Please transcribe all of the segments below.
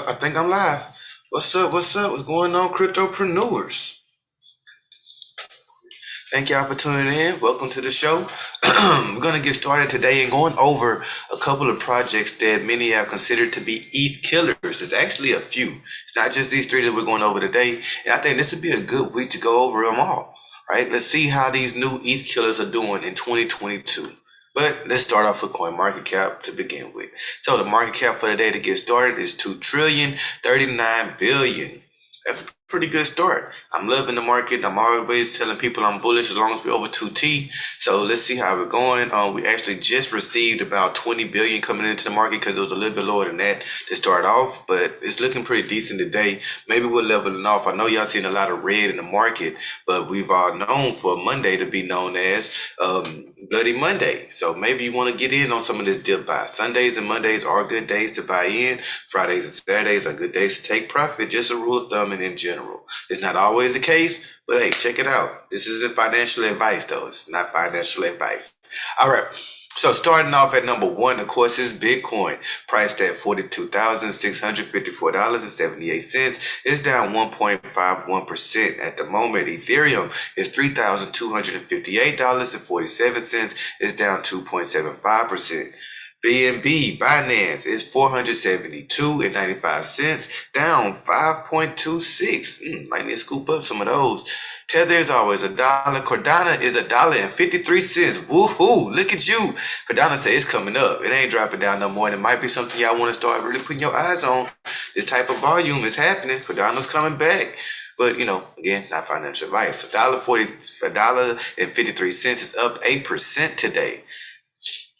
I think I'm live. What's up? What's up? What's going on, cryptopreneurs? Thank y'all for tuning in. Welcome to the show. We're going to get started today and going over a couple of projects that many have considered to be Eth Killers. It's actually a few. It's not just these three that we're going over today. And I think this would be a good week to go over them all. Right? Let's see how these new Eth Killers are doing in 2022. But let's start off with CoinMarketCap to begin with. So the market cap for the day to get started is $2,039,000,000,000. That's a pretty good start. I'm loving the market. I'm always telling people I'm bullish as long as we're over 2T. So let's see how we're going. We actually just received about 20 billion coming into the market because it was a little bit lower than that to start off, but it's looking pretty decent today. Maybe we're leveling off. I know y'all seen a lot of red in the market, but we've all known for Monday to be known as Bloody Monday. So maybe you want to get in on some of this dip buy. Sundays and Mondays are good days to buy in. Fridays and Saturdays are good days to take profit. Just a rule of thumb and in general. It's not always the case, but hey, check it out. This isn't financial advice, though. It's not financial advice. All right. So starting off at number one, of course, is Bitcoin, priced at $42,654.78. It's down 1.51% at the moment. Ethereum is $3,258.47. It's down 2.75%. BNB, Binance is $472.95, down 5.26. Might need to scoop up some of those. Tether is always $1. Cardano is $1.53. Woohoo! Look at you. Cardano say it's coming up. It ain't dropping down no more. And it might be something y'all want to start really putting your eyes on. This type of volume is happening. Cardano's coming back. But, again, not financial advice. $1.53 is up 8% today.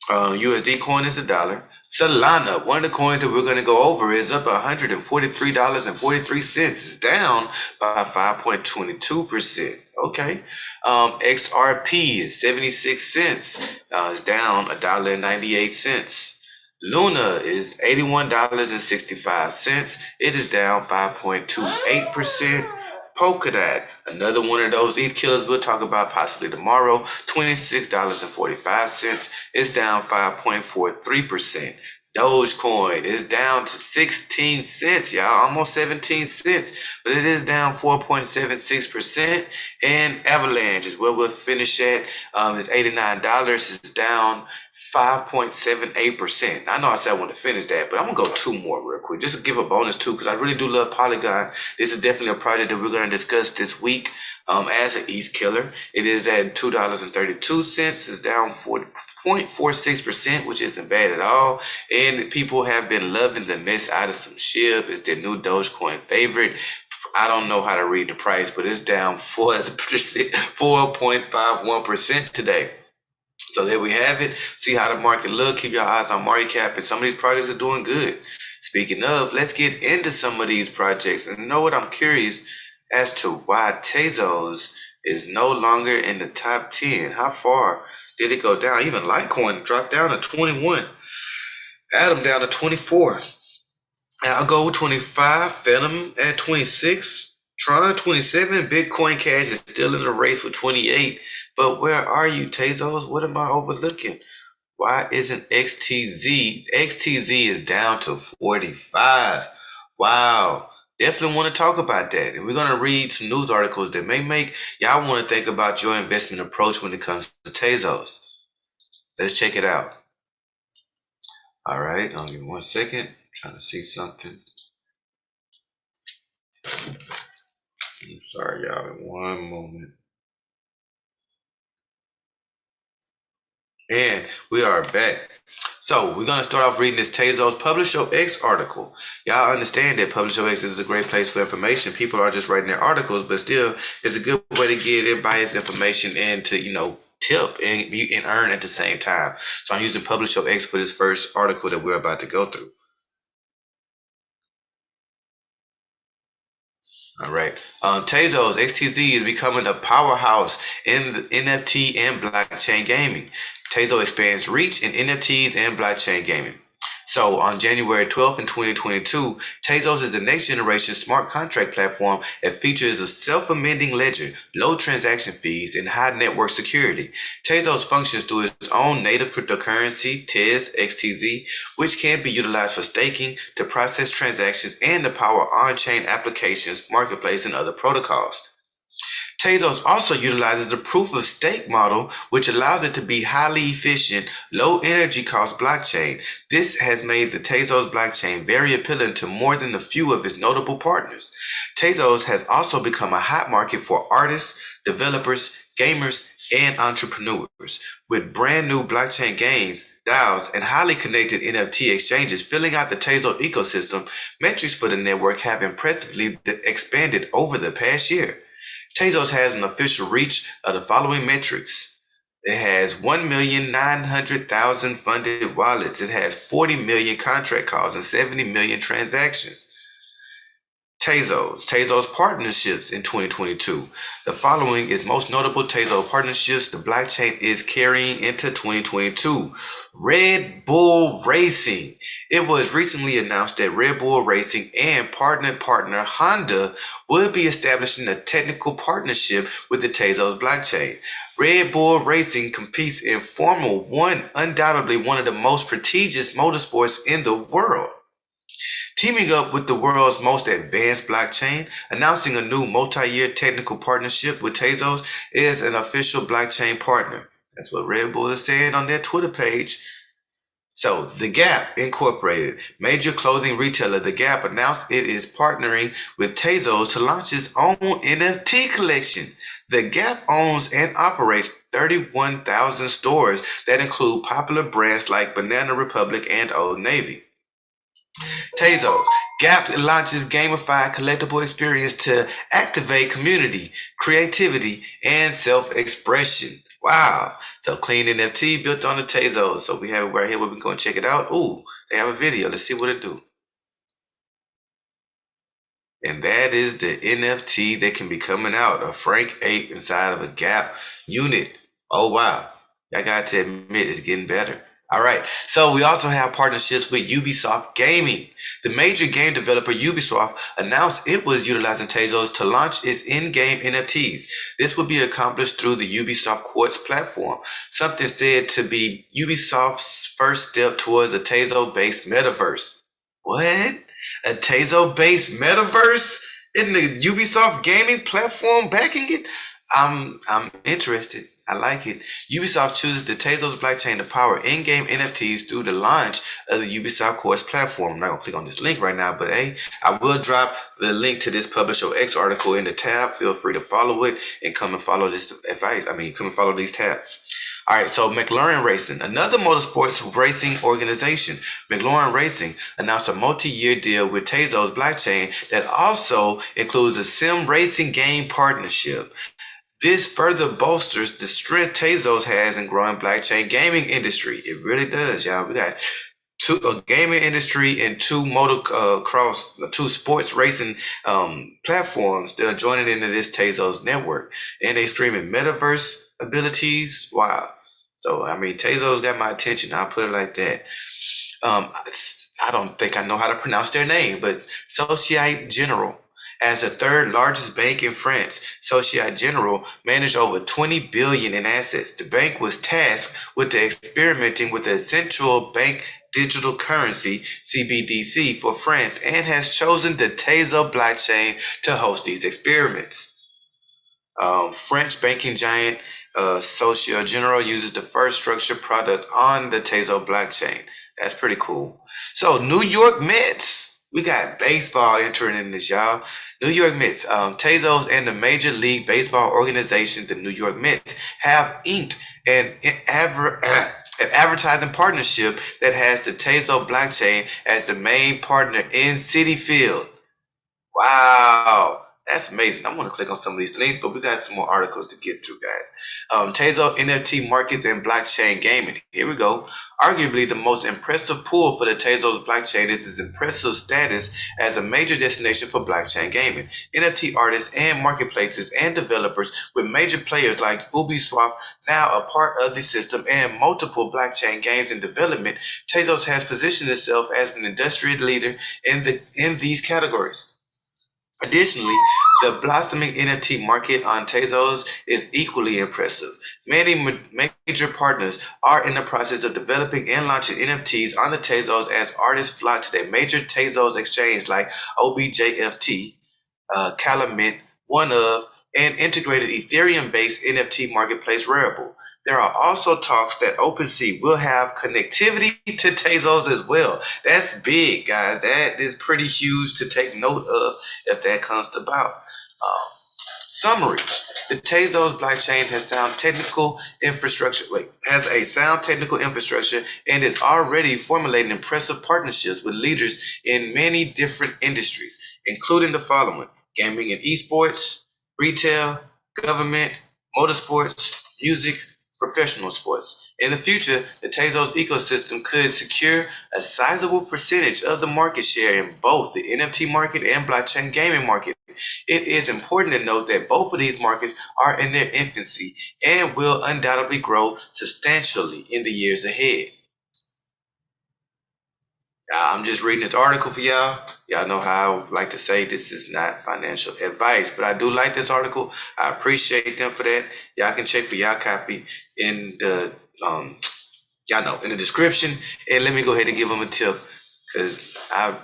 USD coin is $1. Solana, one of the coins that we're going to go over, is up $143.43. It's down by 5.22%. Okay. XRP is 76 cents. It's down $1.98. Luna is $81.65. It is down 5.28%. Polkadot, another one of those Eth Killers we'll talk about possibly tomorrow, $26.45. It's down 5.43%. Dogecoin is down to 16 cents, y'all, almost 17 cents, but it is down 4.76%. And Avalanche is where we'll finish at. It's $89. It's down 5.78%. I know I said I want to finish that, but I'm gonna go two more real quick, just to give a bonus too, because I really do love Polygon. This is definitely a project that we're going to discuss this week as an Eth Killer. It is at $2.32. It's down 0.46%, which isn't bad at all. And people have been loving the mess out of some SHIB. It's their new Dogecoin favorite. I don't know how to read the price, but it's down 4.51% today. So there we have it. See how the market look. Keep your eyes on market cap, and some of these projects are doing good. Speaking of, let's get into some of these projects. And you know what? I'm curious as to why Tezos is no longer in the top 10. How far did it go down? Even Litecoin dropped down to 21. Atom down to 24. I'll go with 25. Phantom at 26. Tron 27. Bitcoin Cash is still in the race with 28. But where are you, Tezos? What am I overlooking? Why isn't XTZ? XTZ is down to 45. Wow. Definitely want to talk about that. And we're going to read some news articles that may make y'all want to think about your investment approach when it comes to Tezos. Let's check it out. All right. I'll give me 1 second. Trying to see something. I'm sorry, y'all. In 1 moment. And we are back. So we're going to start off reading this Tezos Publish Your X article. Y'all understand that Publish Your X is a great place for information. People are just writing their articles, but still it's a good way to get everybody's information and to, tip and earn at the same time. So I'm using Publish Your X for this first article that we're about to go through. All right. Tezos, XTZ, is becoming a powerhouse in the NFT and blockchain gaming. Tezos expands reach in NFTs and blockchain gaming. So on January 12th in 2022, Tezos is a next generation smart contract platform that features a self-amending ledger, low transaction fees, and high network security. Tezos functions through its own native cryptocurrency, Tez XTZ, which can be utilized for staking, to process transactions, and to power on-chain applications, marketplace, and other protocols. Tezos also utilizes a proof of stake model, which allows it to be highly efficient, low energy cost blockchain. This has made the Tezos blockchain very appealing to more than a few of its notable partners. Tezos has also become a hot market for artists, developers, gamers, and entrepreneurs, with brand new blockchain games, DAOs, and highly connected NFT exchanges filling out the Tezos ecosystem. Metrics for the network have impressively expanded over the past year. Tezos has an official reach of the following metrics. It has 1,900,000 funded wallets. It has 40 million contract calls and 70 million transactions. Tezos partnerships in 2022. The following is most notable Tezos partnerships the blockchain is carrying into 2022. Red Bull Racing. It was recently announced that Red Bull Racing and partner Honda will be establishing a technical partnership with the Tezos blockchain. Red Bull Racing competes in Formula One, undoubtedly one of the most prestigious motorsports in the world. Teaming up with the world's most advanced blockchain, announcing a new multi-year technical partnership with Tezos is an official blockchain partner. That's what Red Bull is saying on their Twitter page. So, The Gap Incorporated, major clothing retailer The Gap, announced it is partnering with Tezos to launch its own NFT collection. The Gap owns and operates 31,000 stores that include popular brands like Banana Republic and Old Navy. Tezos. Gap launches gamified collectible experience to activate community, creativity, and self-expression. Wow. So clean NFT built on the Tezos. So we have it right here. We're going to check it out. Ooh, they have a video. Let's see what it do. And that is the NFT that can be coming out. A Frank Ape inside of a Gap unit. Oh, wow. I got to admit, it's getting better. All right, so we also have partnerships with Ubisoft Gaming. The major game developer Ubisoft announced it was utilizing Tezos to launch its in-game NFTs. This will be accomplished through the Ubisoft Quartz platform, something said to be Ubisoft's first step towards a Tezos-based metaverse. What? A Tezos-based metaverse in the Ubisoft Gaming platform backing it? I'm interested. I like it. Ubisoft chooses the Tezos blockchain to power in-game NFTs through the launch of the Ubisoft Quartz platform. I'm not going to click on this link right now, but hey, I will drop the link to this Publish Your X article in the tab. Feel free to follow it and come and follow this advice. Come and follow these tabs. All right, so McLaren Racing, another motorsports racing organization. McLaren Racing announced a multi-year deal with Tezos blockchain that also includes a sim racing game partnership. This further bolsters the strength Tezos has in growing blockchain gaming industry. It really does, y'all. We got a gaming industry and two sports racing platforms that are joining into this Tezos network, and they streaming metaverse abilities. Wow. So Tezos got my attention. I'll put it like that. I don't think I know how to pronounce their name, but Societe Generale. As the third largest bank in France, Societe Generale managed over 20 billion in assets. The bank was tasked with experimenting with the central bank digital currency, CBDC, for France, and has chosen the Tezos blockchain to host these experiments. French banking giant Societe Generale uses the first structured product on the Tezos blockchain. That's pretty cool. So, New York Mets. We got baseball entering in this, y'all. New York Mets, Tezos and the Major League Baseball organization, the New York Mets, have inked an advertising partnership that has the Tezos blockchain as the main partner in Citi Field. Wow. That's amazing. I'm going to click on some of these links, but we got some more articles to get through, guys. Tezos NFT markets and blockchain gaming. Here we go. Arguably, the most impressive pull for the Tezos blockchain is its impressive status as a major destination for blockchain gaming. NFT artists and marketplaces and developers with major players like Ubisoft now a part of the system and multiple blockchain games in development. Tezos has positioned itself as an industry leader in these categories. Additionally, the blossoming NFT market on Tezos is equally impressive. Many major partners are in the process of developing and launching NFTs on the Tezos as artists flock to their major Tezos exchange like OBJFT, Calumet, One of, and integrated Ethereum-based NFT marketplace Rarible. There are also talks that OpenSea will have connectivity to Tezos as well. That's big, guys. That is pretty huge to take note of if that comes about. Summary: the Tezos blockchain has a sound technical infrastructure and is already formulating impressive partnerships with leaders in many different industries, including the following: gaming and esports, retail, government, motorsports, music, professional sports. In the future, the Tezos ecosystem could secure a sizable percentage of the market share in both the NFT market and blockchain gaming market. It is important to note that both of these markets are in their infancy and will undoubtedly grow substantially in the years ahead. I'm just reading this article for y'all. Y'all know how I like to say this is not financial advice, but I do like this article. I appreciate them for that. Y'all can check for y'all copy in the in the description. And let me go ahead and give them a tip because I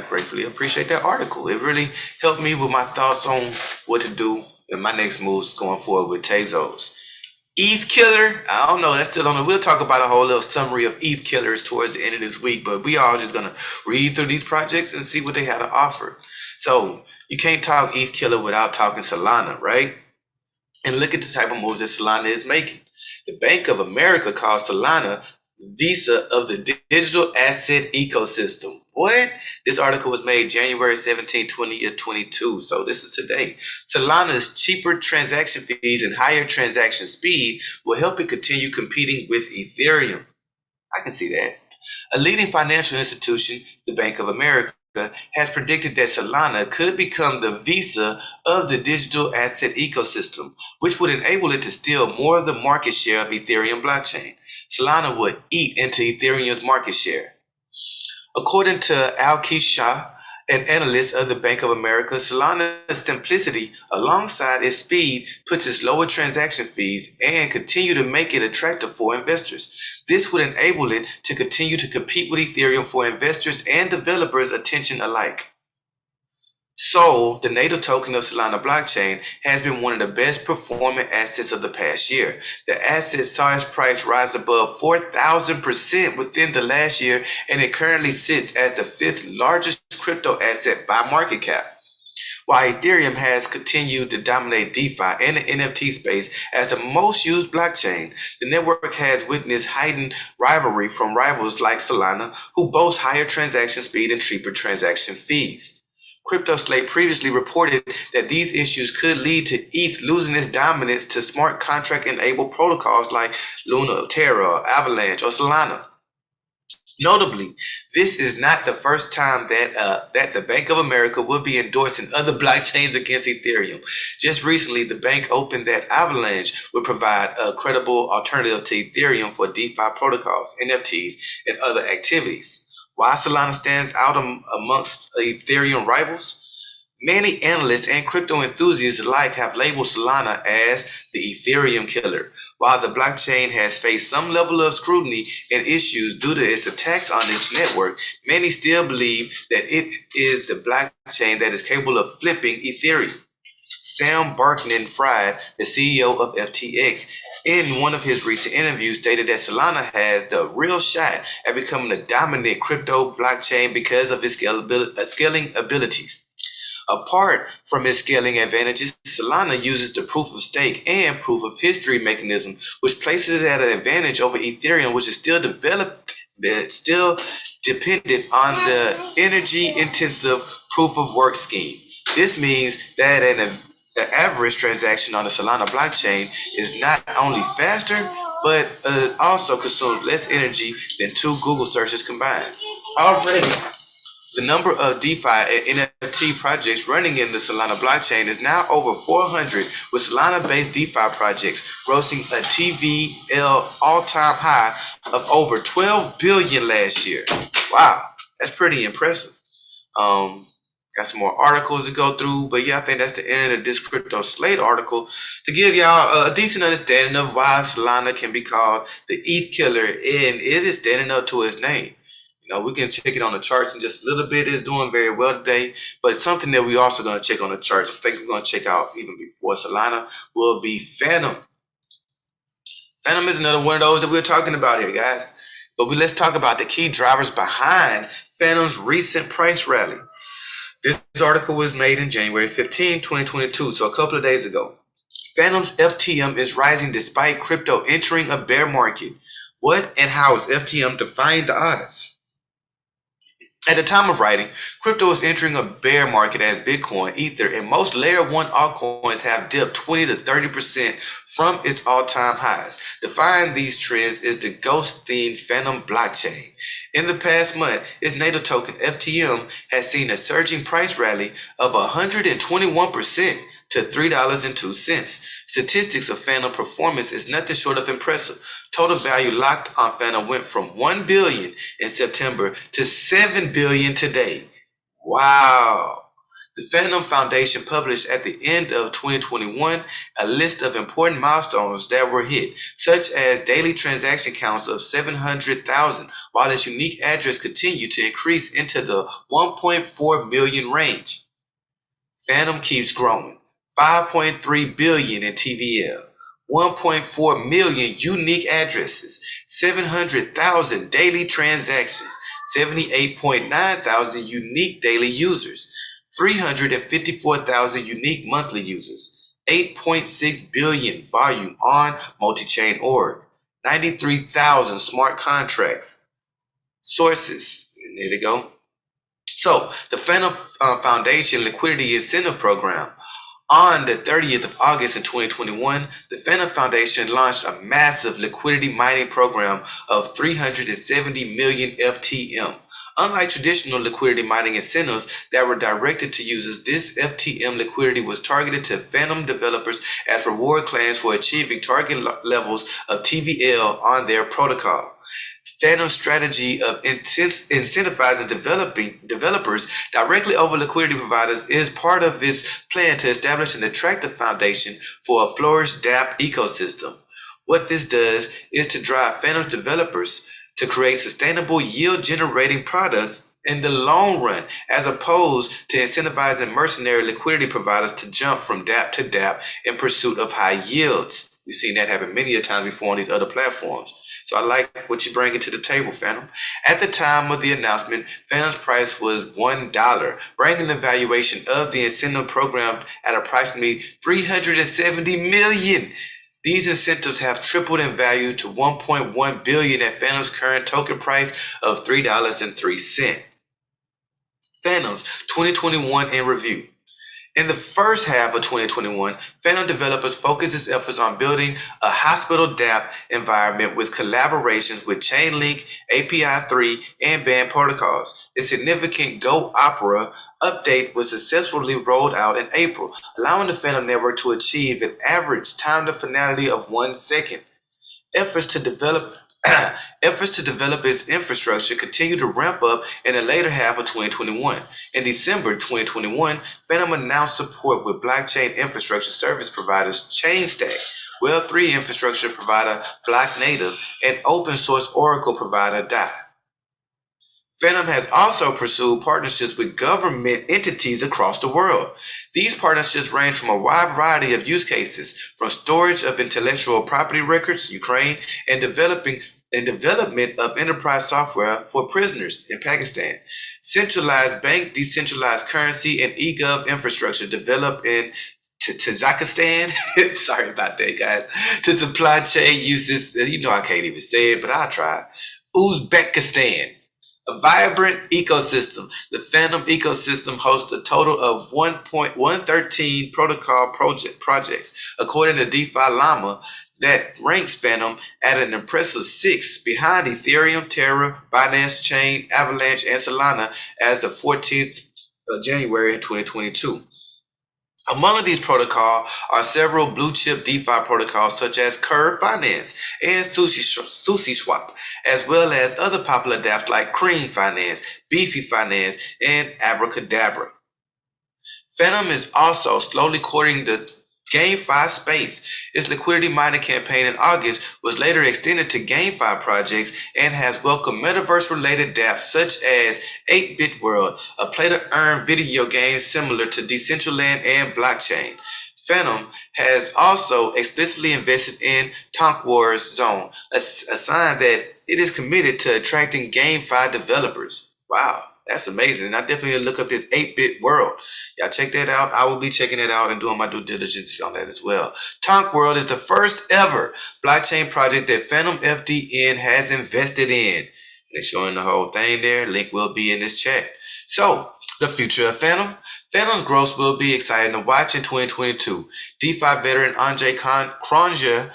gratefully appreciate that article. It really helped me with my thoughts on what to do in my next moves going forward with Tezos. Eth Killer, I don't know, that's still on the, we'll talk about a whole little summary of Eth Killers towards the end of this week, but we all just going to read through these projects and see what they have to offer. So you can't talk Eth Killer without talking Solana, right? And look at the type of moves that Solana is making. The Bank of America calls Solana Visa of the digital asset ecosystem. What? This article was made January 17, 2022. So this is today. Solana's cheaper transaction fees and higher transaction speed will help it continue competing with Ethereum. I can see that. A leading financial institution, the Bank of America, has predicted that Solana could become the Visa of the digital asset ecosystem, which would enable it to steal more of the market share of Ethereum blockchain. Solana would eat into Ethereum's market share. According to Al Shah, an analyst of the Bank of America, Solana's simplicity alongside its speed puts its lower transaction fees and continue to make it attractive for investors. This would enable it to continue to compete with Ethereum for investors and developers' attention alike. Sol, the native token of Solana blockchain, has been one of the best performing assets of the past year. The asset saw its price rise above 4,000% within the last year, and it currently sits as the fifth largest crypto asset by market cap. While Ethereum has continued to dominate DeFi and the NFT space as the most used blockchain, the network has witnessed heightened rivalry from rivals like Solana, who boast higher transaction speed and cheaper transaction fees. CryptoSlate previously reported that these issues could lead to ETH losing its dominance to smart contract-enabled protocols like Luna, Terra, Avalanche, or Solana. Notably, this is not the first time that the Bank of America will be endorsing other blockchains against Ethereum. Just recently, the bank opened that Avalanche would provide a credible alternative to Ethereum for DeFi protocols, NFTs, and other activities. Why Solana stands out amongst Ethereum rivals? Many analysts and crypto enthusiasts alike have labeled Solana as the Ethereum killer. While the blockchain has faced some level of scrutiny and issues due to its attacks on its network, many still believe that it is the blockchain that is capable of flipping Ethereum. Sam Bankman-Fried, the CEO of FTX, in one of his recent interviews stated that Solana has the real shot at becoming a dominant crypto blockchain because of its scaling abilities. Apart from its scaling advantages, Solana uses the proof of stake and proof of history mechanism, which places it at an advantage over Ethereum, which is still dependent on the energy-intensive proof of work scheme. This means that the average transaction on the Solana blockchain is not only faster, but also consumes less energy than two Google searches combined. Already, the number of DeFi and NFT projects running in the Solana blockchain is now over 400, with Solana-based DeFi projects grossing a TVL all-time high of over 12 billion last year. Wow, that's pretty impressive. Got some more articles to go through, but yeah, I think that's the end of this Crypto Slate article to give y'all a decent understanding of why Solana can be called the Eth Killer, and is it standing up to its name? You know, we can check it on the charts in just a little bit. It's doing very well today, but something that we also going to check on the charts, I think we're going to check out even before Solana, will be Phantom. Phantom is another one of those that we're talking about here, guys. But let's talk about the key drivers behind Phantom's recent price rally. This article was made in January 15, 2022, so a couple of days ago. Phantom's FTM is rising despite crypto entering a bear market. What and how is FTM defying the odds? At the time of writing, crypto is entering a bear market as Bitcoin, Ether, and most Layer 1 altcoins have dipped 20 to 30% from its all-time highs. Defying these trends is the ghost-themed Phantom blockchain. In the past month, its native token FTM has seen a surging price rally of 121% to $3.02. Statistics of Phantom performance is nothing short of impressive. Total value locked on Phantom went from $1 billion in September to $7 billion today. Wow. The Phantom Foundation published at the end of 2021 a list of important milestones that were hit, such as daily transaction counts of 700,000, while its unique address continued to increase into the 1.4 million range. Phantom keeps growing. 5.3 billion in TVL, 1.4 million unique addresses, 700,000 daily transactions, 78.9 thousand unique daily users, 354,000 unique monthly users, 8.6 billion volume on multi-chain.org, 93,000 smart contracts. Sources, and there they go. So, the Phantom Foundation Liquidity Incentive Program. On the 30th of August in 2021, the Phantom Foundation launched a massive liquidity mining program of 370 million FTM. Unlike traditional liquidity mining incentives that were directed to users, this FTM liquidity was targeted to Phantom developers as reward claims for achieving target levels of TVL on their protocol. Phantom's strategy of incentivizing developers directly over liquidity providers is part of its plan to establish an attractive foundation for a flourished dApp ecosystem. What this does is to drive Phantom developers to create sustainable yield-generating products in the long run, as opposed to incentivizing mercenary liquidity providers to jump from dApp to dApp in pursuit of high yields. We've seen that happen many a times before on these other platforms. So I like what you bring to the table, Phantom. At the time of the announcement, Phantom's price was $1, bringing the valuation of the incentive program at approximately $370 million. These incentives have tripled in value to $1.1 billion at Phantom's current token price of $3.03. Phantom's 2021 in review. In the first half of 2021, Phantom developers focused its efforts on building a hospital dApp environment with collaborations with Chainlink, API3, and Band protocols. A significant Go Opera update was successfully rolled out in April, allowing the Phantom network to achieve an average time to finality of 1 second. Efforts to develop its infrastructure continue to ramp up in the later half of 2021. In December 2021, Phantom announced support with blockchain infrastructure service providers Chainstack, Web3 infrastructure provider Block Native, and open source Oracle provider DAI. Phantom has also pursued partnerships with government entities across the world. These partnerships range from a wide variety of use cases, from storage of intellectual property records, Ukraine, and development of enterprise software for prisoners in Pakistan, centralized bank, decentralized currency, and e-gov infrastructure developed in Tajikistan. Sorry about that, guys. To supply chain uses, I can't even say it, but I'll try. Uzbekistan. A vibrant ecosystem. The Phantom ecosystem hosts a total of 1.113 protocol projects, according to DeFi Llama, that ranks Phantom at an impressive 6 behind Ethereum, Terra, Binance Chain, Avalanche, and Solana as of 14th of January 2022. Among these protocols are several blue chip DeFi protocols such as Curve Finance and Sushi Swap, as well as other popular dApps like Cream Finance, Beefy Finance, and Abracadabra. Phantom is also slowly courting the GameFi space. Its liquidity mining campaign in August was later extended to GameFi projects and has welcomed metaverse-related dApps such as 8-Bit World, a play-to-earn video game similar to Decentraland and blockchain. Phantom has also explicitly invested in Tonk Wars Zone, a sign that it is committed to attracting GameFi developers. Wow. That's amazing. And I definitely look up this 8-Bit World. Y'all check that out. I will be checking it out and doing my due diligence on that as well. Tonk World is the first ever blockchain project that Phantom FDN has invested in. They're showing the whole thing there. Link will be in this chat. So, the future of Phantom. Phantom's growth will be exciting to watch in 2022. DeFi veteran Andre Cronje,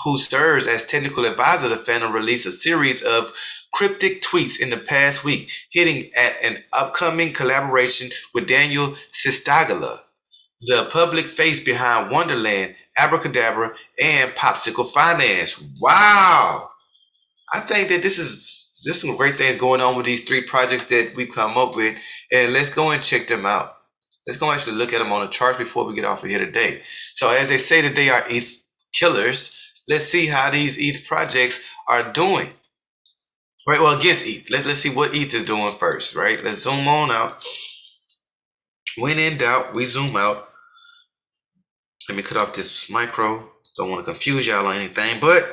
who serves as technical advisor to Phantom, released a series of cryptic tweets in the past week, hitting at an upcoming collaboration with Daniel Sistagala, the public face behind Wonderland, Abracadabra, and Popsicle Finance. Wow! I think that there's some great things going on with these three projects that we've come up with, and let's go and check them out. Let's go actually look at them on the charts before we get off of here today. So as they say that they are Eth Killers, let's see how these Eth projects are doing. Right, well, against ETH. Let's see what ETH is doing first, right? Let's zoom on out. When in doubt, we zoom out. Let me cut off this micro. Don't want to confuse y'all on anything. But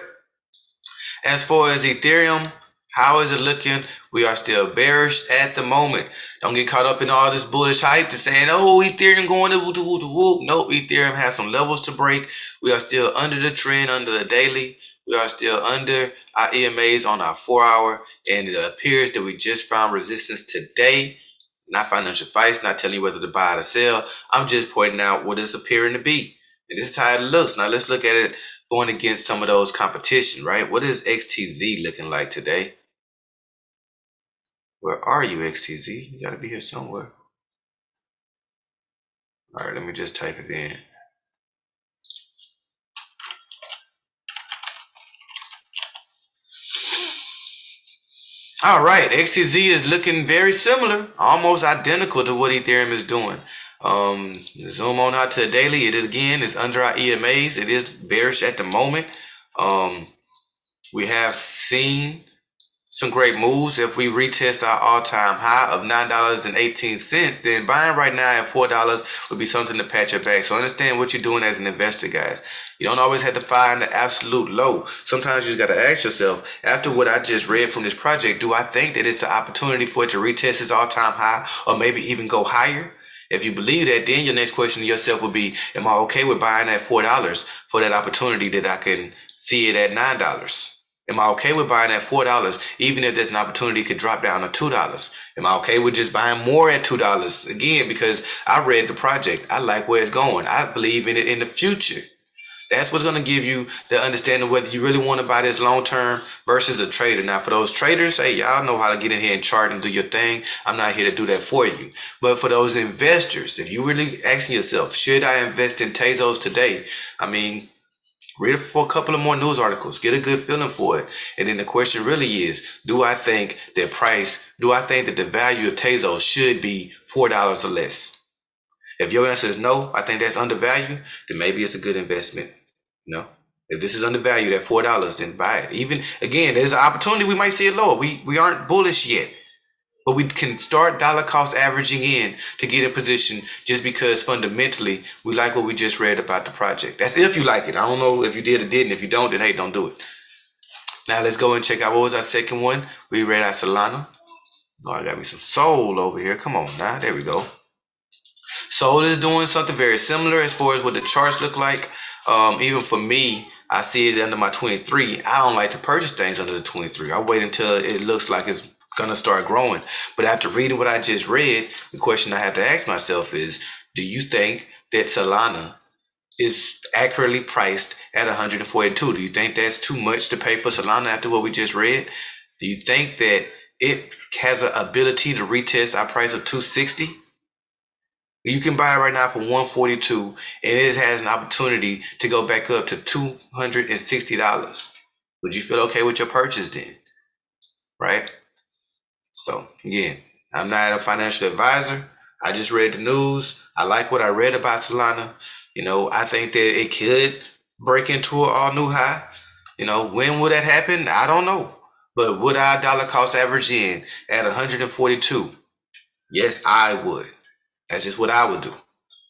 as far as Ethereum, how is it looking? We are still bearish at the moment. Don't get caught up in all this bullish hype to saying, oh, Ethereum going to whoop. Nope, Ethereum has some levels to break. We are still under the trend, under the daily. We are still under our EMAs on our 4-hour, and it appears that we just found resistance today. Not financial advice, not telling you whether to buy or sell. I'm just pointing out what it's appearing to be. And this is how it looks. Now let's look at it going against some of those competition, right? What is XTZ looking like today? Where are you, XTZ? You got to be here somewhere. All right, let me just type it in. All right, XTZ is looking very similar, almost identical to what Ethereum is doing. Zoom on out to the daily. It is under our EMAs. It is bearish at the moment. We have seen some great moves. If we retest our all-time high of $9.18, then buying right now at $4 would be something to patch your back. So understand what you're doing as an investor, guys. You don't always have to find the absolute low. Sometimes you just got to ask yourself, after what I just read from this project, do I think that it's an opportunity for it to retest its all-time high or maybe even go higher? If you believe that, then your next question to yourself would be, am I okay with buying at $4 for that opportunity that I can see it at $9? Am I okay with buying at $4, even if there's an opportunity it could drop down to $2? Am I okay with just buying more at $2? Again, because I read the project. I like where it's going. I believe in it in the future. That's what's going to give you the understanding whether you really want to buy this long term versus a trader. Now, for those traders, hey, y'all know how to get in here and chart and do your thing. I'm not here to do that for you. But for those investors, if you really asking yourself, should I invest in Tezos today? I mean, read it for a couple of more news articles. Get a good feeling for it. And then the question really is, do I think that the value of Tezos should be $4 or less? If your answer is no, I think that's undervalued, then maybe it's a good investment. You know, if this is undervalued at $4, then buy it. Even again, there's an opportunity we might see it lower. We aren't bullish yet, but we can start dollar cost averaging in to get in position just because fundamentally we like what we just read about the project. That's if you like it. I don't know if you did or didn't. If you don't, then hey, don't do it. Now let's go and check out what was our second one. We read our Solana. Oh, I got me some Sol over here. Come on now. There we go. Sol is doing something very similar as far as what the charts look like. Even for me, I see it under my 23. I don't like to purchase things under the 23. I wait until it looks like it's gonna start growing. But after reading what I just read, the question I have to ask myself is, do you think that Solana is accurately priced at 142? Do you think that's too much to pay for Solana after what we just read? Do you think that it has an ability to retest our price of 260? You can buy it right now for 142, and it has an opportunity to go back up to $260. Would you feel okay with your purchase then? Right? So again, I'm not a financial advisor. I just read the news. I like what I read about Solana. I think that it could break into an all new high. When will that happen? I don't know. But would our dollar cost average in at 142? Yes, I would. That's just what I would do.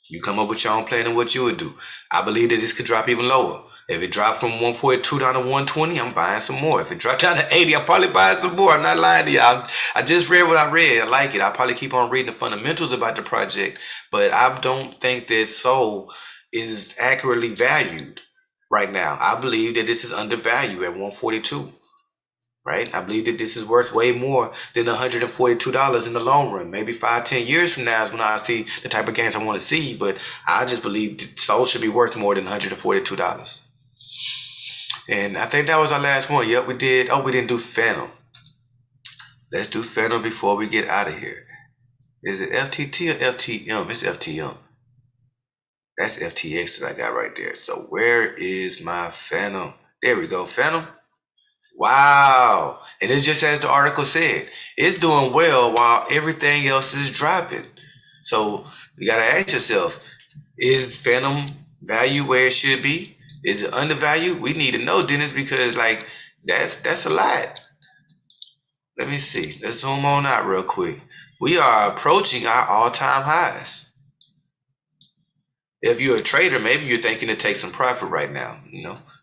You come up with your own plan and what you would do. I believe that this could drop even lower. If it dropped from 142 down to 120, I'm buying some more. If it dropped down to 80, I'm probably buying some more. I'm not lying to you. I just read what I read. I like it. I'll probably keep on reading the fundamentals about the project. But I don't think that SOL is accurately valued right now. I believe that this is undervalued at 142. Right? I believe that this is worth way more than $142 in the long run. Maybe 5-10 years from now is when I see the type of gains I want to see. But I just believe that SOL should be worth more than $142. And I think that was our last one. Yep, we did. Oh, we didn't do Phantom. Let's do Phantom before we get out of here. Is it FTT or FTM? It's FTM. That's FTX that I got right there. So where is my Phantom? There we go. Phantom. Wow. And it's just as the article said, it's doing well while everything else is dropping. So you got to ask yourself, is Phantom value where it should be? Is it undervalued? We need to know, Dennis, because that's a lot. Let me see. Let's zoom on out real quick. We are approaching our all-time highs. If you're a trader, maybe you're thinking to take some profit right now.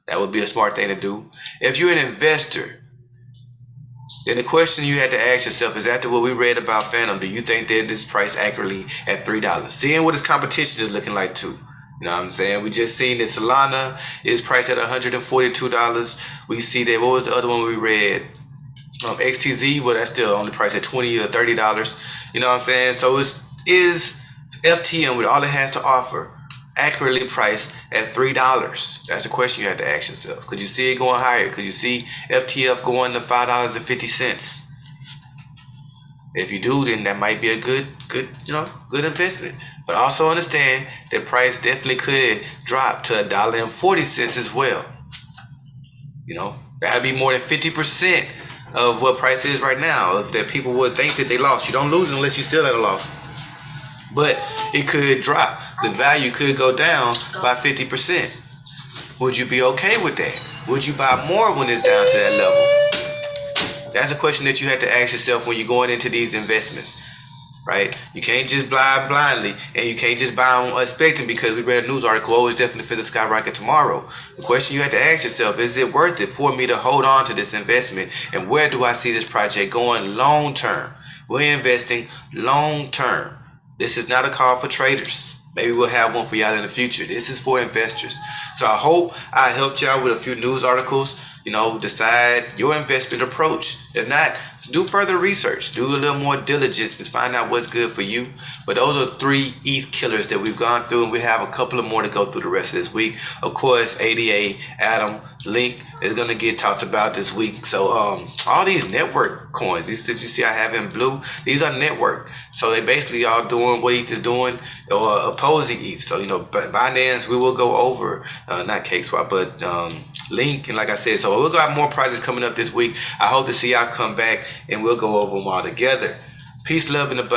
That would be a smart thing to do. If you're an investor, then the question you had to ask yourself is, after what we read about Phantom, do you think that this price accurately at $3? Seeing what its competition is looking like too. You know what I'm saying? We just seen that Solana is priced at $142. We see that, what was the other one we read? XTZ, well, that's still only priced at $20 or $30. You know what I'm saying? So is FTM, with all it has to offer, accurately priced at $3? That's the question you have to ask yourself. Could you see it going higher? Could you see FTF going to $5.50? If you do, then that might be a good investment. But also understand that price definitely could drop to $1.40 as well. That'd be more than 50% of what price is right now. If that people would think that they lost. You don't lose unless you still at a loss. But it could drop. The value could go down by 50%. Would you be okay with that? Would you buy more when it's down to that level? That's a question that you have to ask yourself when you're going into these investments, right? You can't just buy blindly, and you can't just buy on expecting because we read a news article, oh, it's definitely going to skyrocket tomorrow. The question you have to ask yourself, is it worth it for me to hold on to this investment? And where do I see this project going long term? We're investing long term. This is not a call for traders. Maybe we'll have one for y'all in the future. This is for investors. So I hope I helped y'all with a few news articles. Decide your investment approach. If not, do further research. Do a little more diligence and find out what's good for you. But those are 3 ETH killers that we've gone through, and we have a couple of more to go through the rest of this week. Of course, ADA, Atom, Link is going to get talked about this week. So all these network coins, these that you see I have in blue, these are network. So they basically all doing what ETH is doing or opposing ETH. So, Binance, we will go over, not Cakeswap, but Link. And like I said, so we'll got more projects coming up this week. I hope to see y'all come back and we'll go over them all together. Peace, love, and abundance.